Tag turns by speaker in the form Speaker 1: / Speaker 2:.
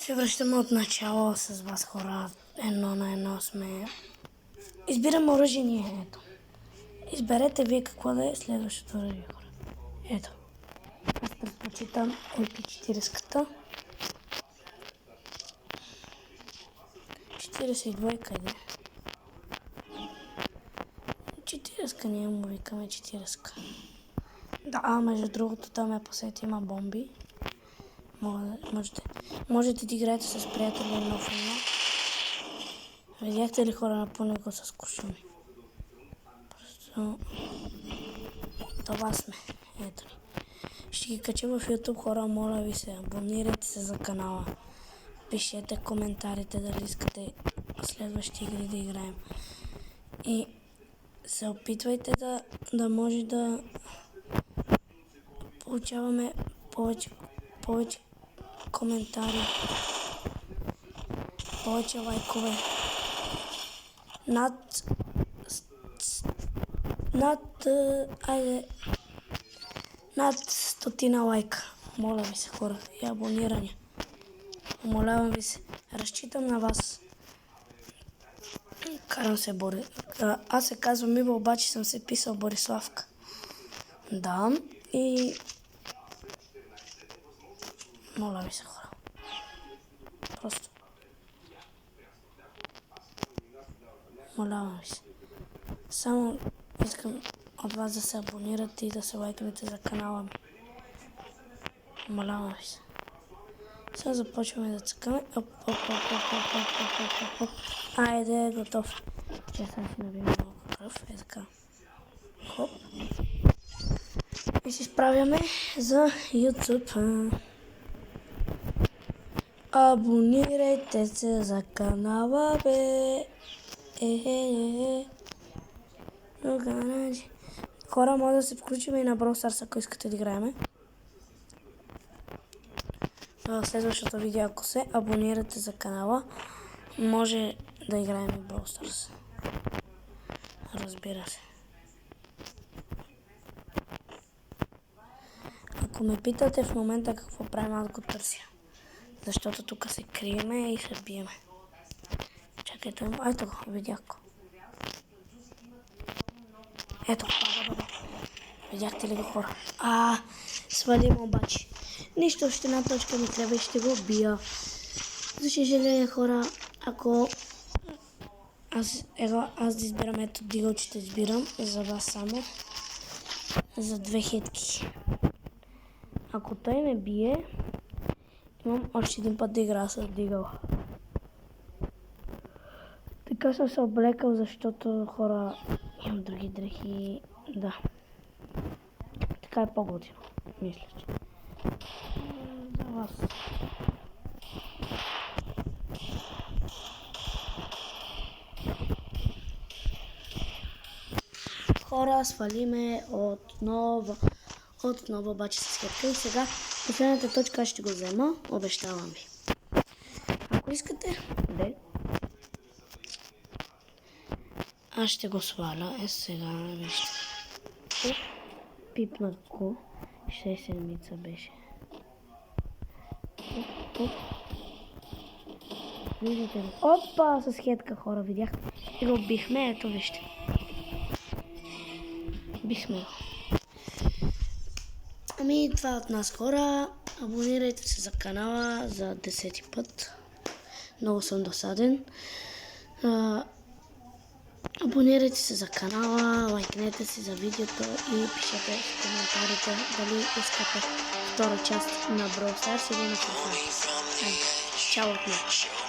Speaker 1: Се връщаме от начало с вас, хора. Едно на едно сме. Избираме оръжие ние, ето. Изберете вие какво да е следващото оръжие, хора. Ето. Аз предпочитам MP40-ката. 42 къде? 40-ка ние му викаме 40-ка. Да, между другото там е посет, има бомби. Можете да играете с приятели едно в едно. Видяхте ли, хора, напълни го с куршуми? Просто това сме. Ето ни. Ще ги кача в YouTube, хора, моля ви се, абонирайте се за канала. Пишете коментарите дали искате следващи игри да играем. И се опитвайте да може да получаваме повече коментари, повече лайкове. Над 100 лайка. Моля ви се, хора, и абониране. Умолявам ви се, разчитам на вас. Карам се аз се казвам Иво, обаче съм се писал Бориславка. Да, и моля ви се, хора. Просто молявам ви се. Само искам от вас да се абонирате и да се лайкнете за канала ми. Молявам ви се. Сега започваме да цъкаме. Айде, готов. Че сега си набием малко кръв. Е така. Хоп. И се справяме за YouTube. Абонирайте се за канала, бе. Хора, може да се включим и на Brawl Stars, ако искате да играем. В следващото видео, ако се абонирате за канала, може да играем в Brawl Stars. Разбира се. Ако ме питате в момента какво правим, аз го търся. Защото тук се криеме и се биеме. Чакайте, ето го, видях го. Ето го, видяхте ли го, хора? Свалим обаче. Нищо, още една точка ми трябва и ще го бия. За съжаление, хора, ако аз да избирам, ето дигъл, че избирам за вас само. За 2 хитки. Ако той ме бие, имам още един път да игра с дигъл. Така съм се облекал, защото, хора, имам други дрехи. Да. Така е по-готино, мисля, че. За вас. Хора, свалиме отново обаче с хетка. И сега последната точка ще го взема, обещавам ви. Ако искате, аз ще го сваля. Сега вижте. Пипнат го. 6 седмица беше. Виждате ли? Опа, с хетка, хора, видяхте. И го бихме, ето вижте. Бихме го. Ами, това е от нас, хора. Абонирайте се за канала за 10-ти път. Много съм досаден. Абонирайте се за канала, лайкнете се за видеото и пишете в коментарите дали искате втора част на Brawl Stars или на Free Fire. Чао от мен!